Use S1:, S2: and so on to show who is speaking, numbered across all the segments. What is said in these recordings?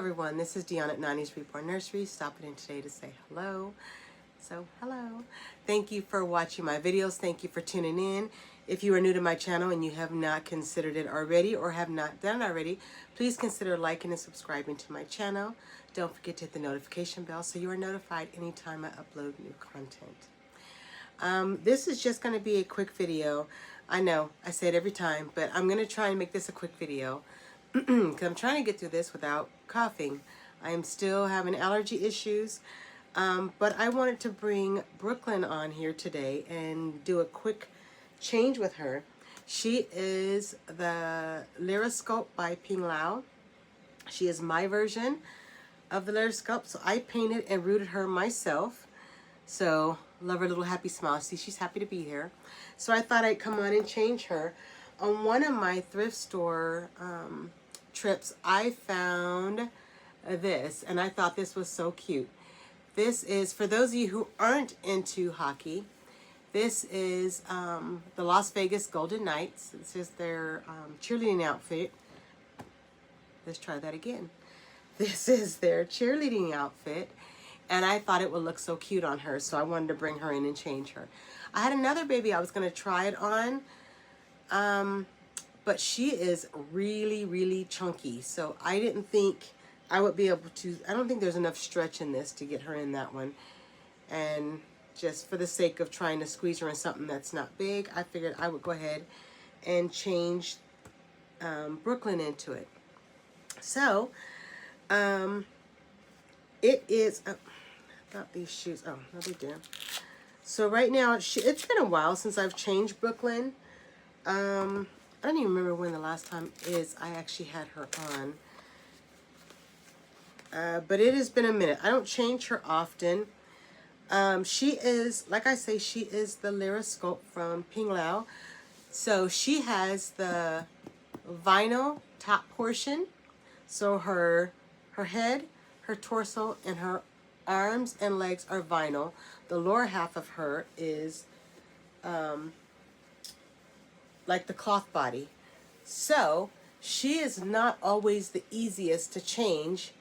S1: everyone, this is Deanna at 90s Reborn Nursery, stopping in today to say hello. So hello. Thank you for watching my videos. Thank you for tuning in. If you are new to my channel and you have not considered it already or have not done it already, please consider liking and subscribing to my channel. Don't forget to hit the notification bell so you are notified anytime I upload new content. This is just going to be a quick video. I know, I say it every time, but I'm going to try and make this a quick video because I'm trying to get through this without coughing. I am still having allergy issues, but I wanted to bring Brooklyn on here today and do a quick change with her. She is the Lyrisculpt by Ping Lao. She is my version of the Lyrisculpt, so I painted and rooted her myself. So, love her little happy smile. See, she's happy to be here. So I thought I'd come on and change her. On one of my thrift store trips, I found this, and I thought this was so cute. This is, for those of you who aren't into hockey, this is the Las Vegas Golden Knights. This is their cheerleading outfit. Let's try that again. This is their cheerleading outfit, and I thought it would look so cute on her, so I wanted to bring her in and change her. I had another baby I was going to try it on, but she is really, really chunky, so I didn't think I would be able to, I don't think there's enough stretch in this to get her in that one. And just for the sake of trying to squeeze her in something that's not big, I figured I would go ahead and change Brooklyn into it. So, it is, oh, I got these shoes, oh, no big deal. So right now, it's been a while since I've changed Brooklyn. I don't even remember when the last time is I actually had her on. But it has been a minute. I don't change her often. She is, like I say, she is the Lyrisculpt from Ping Lao. So she has the vinyl top portion. So her head, her torso, and her arms and legs are vinyl. The lower half of her is like the cloth body. So she is not always the easiest to change.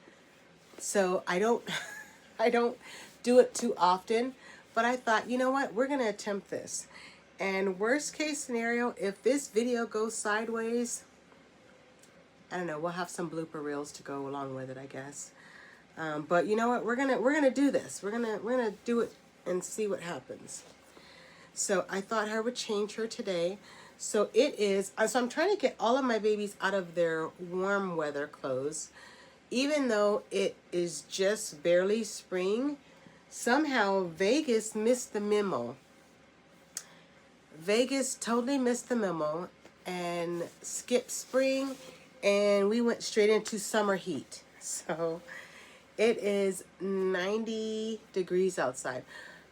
S1: So I don't do it too often, but I thought, you know what, we're going to attempt this. And worst case scenario, if this video goes sideways, I don't know, we'll have some blooper reels to go along with it, I guess. But you know what, we're gonna do this. We're gonna do it and see what happens. So I thought I would change her today. So it is, so I'm trying to get all of my babies out of their warm weather clothes. Even though it is just barely spring, somehow Vegas missed the memo. Vegas totally missed the memo and skipped spring, and we went straight into summer heat. So it is 90 degrees outside.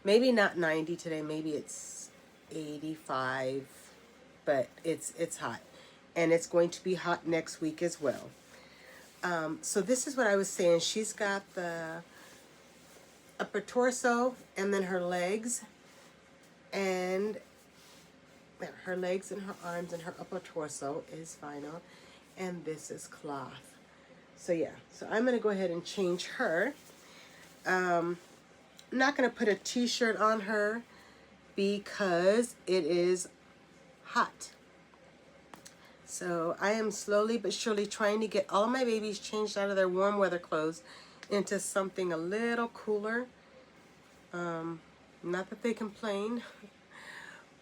S1: Maybe not 90 today, maybe it's 85, but it's hot. And it's going to be hot next week as well. So this is what I was saying. She's got the upper torso and then her legs, and her legs and her arms and her upper torso is vinyl, and this is cloth. So yeah, so I'm going to go ahead and change her. I'm not going to put a t-shirt on her because it is hot. So I am slowly but surely trying to get all of my babies changed out of their warm weather clothes into something a little cooler. Not that they complain,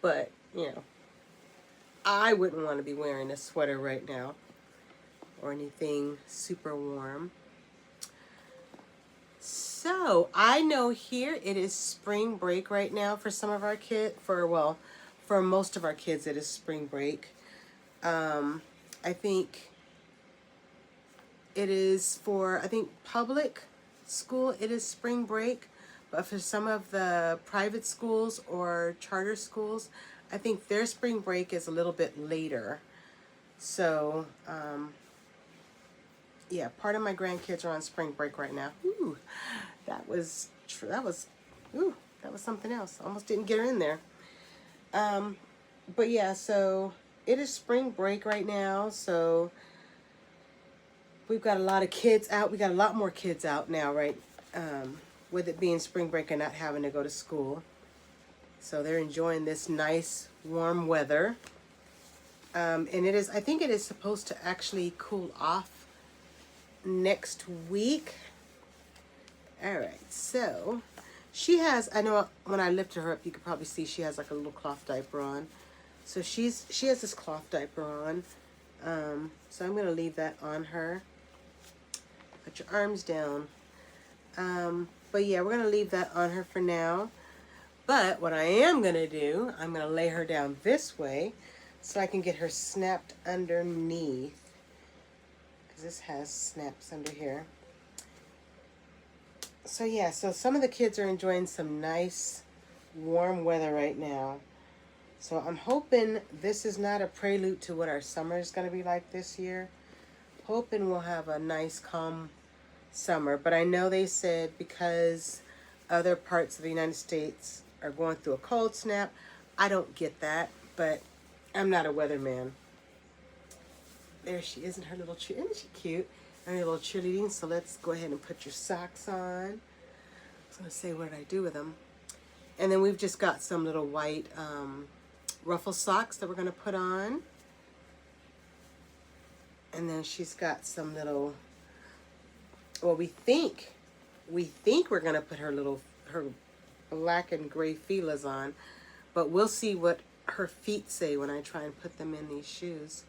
S1: but you know, I wouldn't want to be wearing a sweater right now or anything super warm. So I know here it is spring break right now for some of our kids. For most of our kids it is spring break. I think it is for, public school, it is spring break, but for some of the private schools or charter schools, I think their spring break is a little bit later. So, yeah, part of my grandkids are on spring break right now. Ooh, that was something else. Almost didn't get her in there. But yeah, so it is spring break right now, so We've got a lot of kids out. We got a lot more kids out now, right? With it being spring break and not having to go to school. So they're enjoying this nice warm weather. And I think it is supposed to actually cool off next week. All right, so she has, I know when I lifted her up, you could probably see she has like a little cloth diaper on. So she has this cloth diaper on. So I'm going to leave that on her. Put your arms down. But yeah, we're going to leave that on her for now. But what I am going to do, I'm going to lay her down this way so I can get her snapped underneath. Because this has snaps under here. So yeah, so some of the kids are enjoying some nice warm weather right now. So I'm hoping this is not a prelude to what our summer is going to be like this year. Hoping we'll have a nice calm summer. But I know they said because other parts of the United States are going through a cold snap. I don't get that, but I'm not a weatherman. There she is in her little cheer. Isn't she cute? Her little cheerleading. So let's go ahead and put your socks on. I was going to say, what did I do with them? And then we've just got some little white ruffle socks that we're going to put on. And then she's got some little, well, we think we're going to put her black and gray Fila's on, but we'll see what her feet say when I try and put them in these shoes.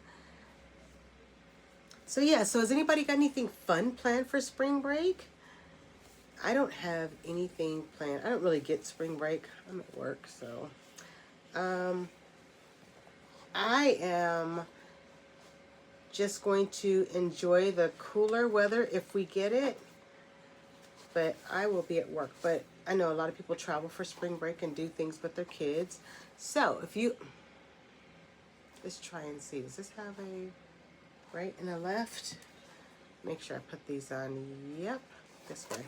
S1: So yeah, so has anybody got anything fun planned for spring break? I don't have anything planned. I don't really get spring break. I'm at work, so. I am just going to enjoy the cooler weather if we get it. But I will be at work. But I know a lot of people travel for spring break and do things with their kids. So if you, let's try and see. Does this have a right and a left? Make sure I put these on. Yep, this way.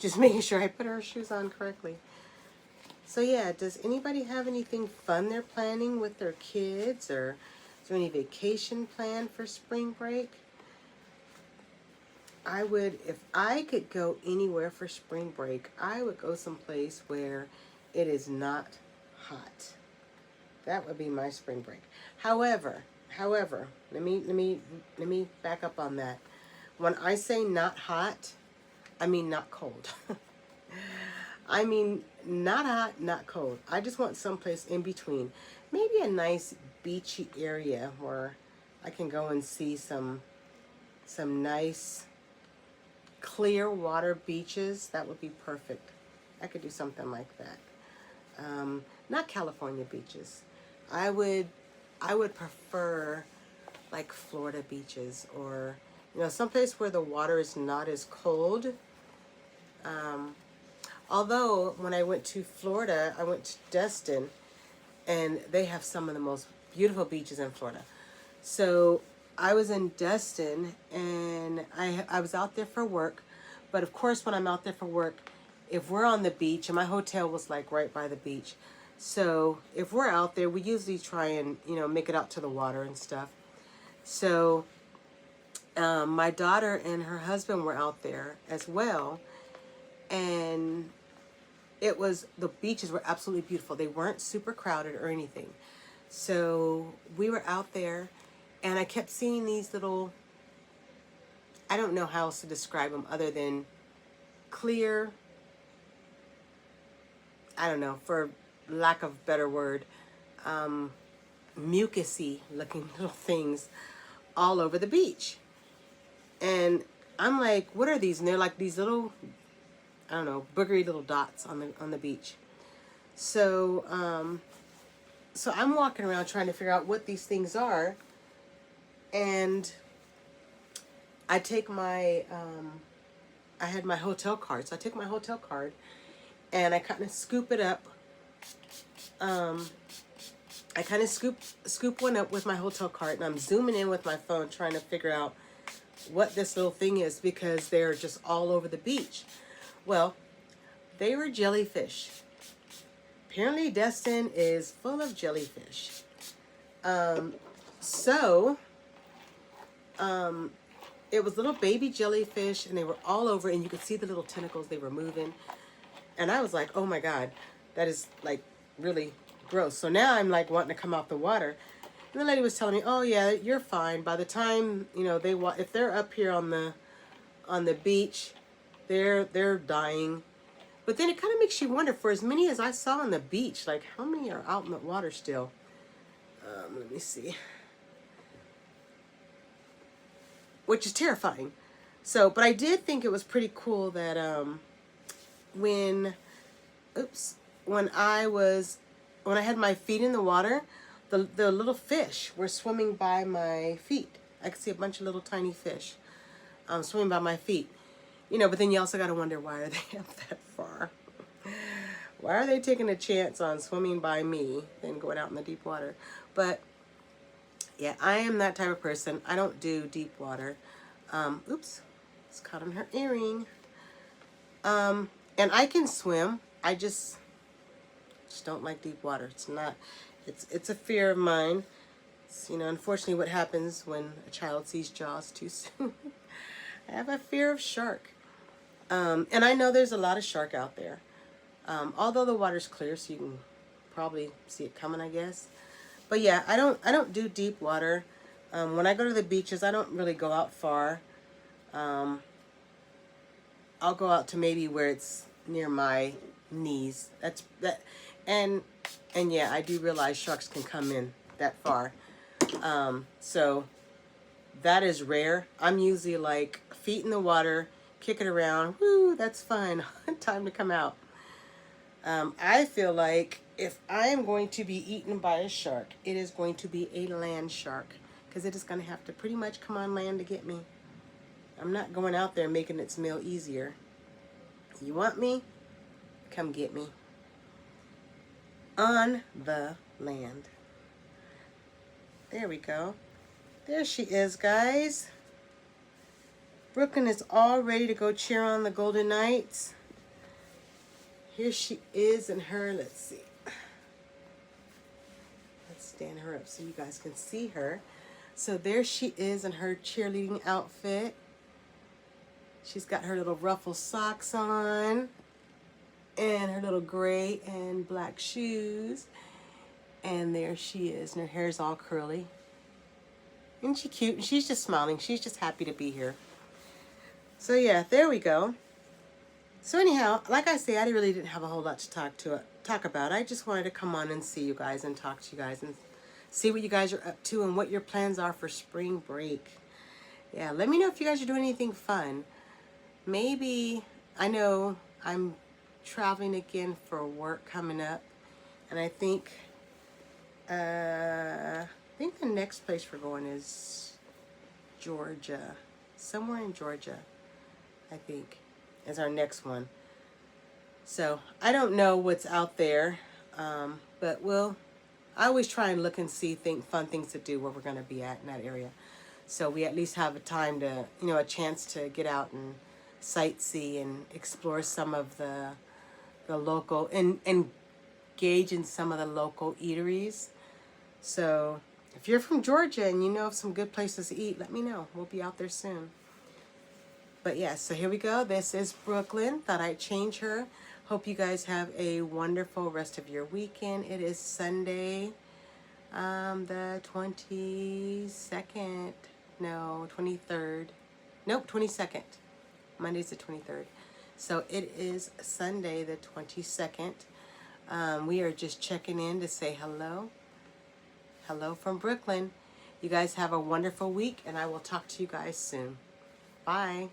S1: Just making sure I put our shoes on correctly. So yeah, does anybody have anything fun they're planning with their kids, or is there any vacation plan for spring break? I would, if I could go anywhere for spring break, I would go someplace where it is not hot. That would be my spring break. However, let me back up on that. When I say not hot, I mean not cold. I mean not hot, not cold. I just want someplace in between. Maybe a nice beachy area where I can go and see some nice clear water beaches. That would be perfect. I could do something like that. Not California beaches. I would prefer like Florida beaches, or someplace where the water is not as cold. Although when I went to Florida, I went to Destin, and they have some of the most beautiful beaches in Florida. So I was in Destin, and I was out there for work. But of course, when I'm out there for work, if we're on the beach, and my hotel was like right by the beach, so if we're out there, we usually try and make it out to the water and stuff. So my daughter and her husband were out there as well, and the beaches were absolutely beautiful. They weren't super crowded or anything. So we were out there, and I kept seeing these little, I don't know how else to describe them other than clear, I don't know, for lack of a better word, mucusy looking little things all over the beach. And I'm like, what are these? And they're like these little, I don't know, boogery little dots on the beach. So so I'm walking around trying to figure out what these things are, and I take my I had my hotel card, so I take my hotel card and I kind of scoop it up. I kind of scoop one up with my hotel card, and I'm zooming in with my phone trying to figure out what this little thing is, because they're just all over the beach. Well, they were jellyfish. Apparently Destin is full of jellyfish. it was little baby jellyfish, and they were all over, and you could see the little tentacles, they were moving. And I was like, oh my God, that is like really gross. So now I'm like wanting to come out the water. And the lady was telling me, oh yeah, you're fine. By the time, you know, if they're up here on the beach, they're dying. But then it kind of makes you wonder, for as many as I saw on the beach, like how many are out in the water still? Let me see. Which is terrifying. So, but I did think it was pretty cool that when I had my feet in the water, the little fish were swimming by my feet. I could see a bunch of little tiny fish swimming by my feet. You know, but then you also got to wonder, why are they up that far? Why are they taking a chance on swimming by me than going out in the deep water? But yeah, I am that type of person. I don't do deep water. Oops, it's caught on her earring. And I can swim. I just don't like deep water. It's a fear of mine. It's, you know, unfortunately what happens when a child sees Jaws too soon. I have a fear of shark. And I know there's a lot of shark out there. Although the water's clear, so you can probably see it coming, I guess. But yeah, I don't do deep water. When I go to the beaches, I don't really go out far. I'll go out to maybe where it's near my knees. And yeah, I do realize sharks can come in that far. So that is rare. I'm usually like feet in the water, kicking around. Woo, that's fun. Time to come out. I feel like if I am going to be eaten by a shark, it is going to be a land shark, because it is going to have to pretty much come on land to get me. I'm not going out there making its meal easier. You want me? Come get me. On the land. There we go. There she is, guys. Brooklyn is all ready to go cheer on the Golden Knights. Here she is in her, let's see. Let's stand her up so you guys can see her. So there she is in her cheerleading outfit. She's got her little ruffle socks on and her little gray and black shoes. And there she is, and her hair's all curly. Isn't she cute? And she's just smiling. She's just happy to be here. So yeah, there we go. So anyhow, like I say, I really didn't have a whole lot to talk about. I just wanted to come on and see you guys and talk to you guys and see what you guys are up to and what your plans are for spring break. Yeah, let me know if you guys are doing anything fun. Maybe, I know I'm traveling again for work coming up, and I think the next place we're going is Georgia. Somewhere in Georgia, I think, is our next one. So I don't know what's out there, but I always try and look and see fun things to do where we're going to be at in that area. So we at least have a time to, you know, a chance to get out and sightsee and explore some of the local, and engage in some of the local eateries. So if you're from Georgia and you know of some good places to eat, let me know. We'll be out there soon. But yeah, so here we go. This is Brooklyn. Thought I'd change her. Hope you guys have a wonderful rest of your weekend. It is Sunday, the 22nd. No, 23rd. Nope, 22nd. Monday's the 23rd. So it is Sunday, the 22nd. We are just checking in to say hello. Hello from Brooklyn. You guys have a wonderful week, and I will talk to you guys soon. Bye.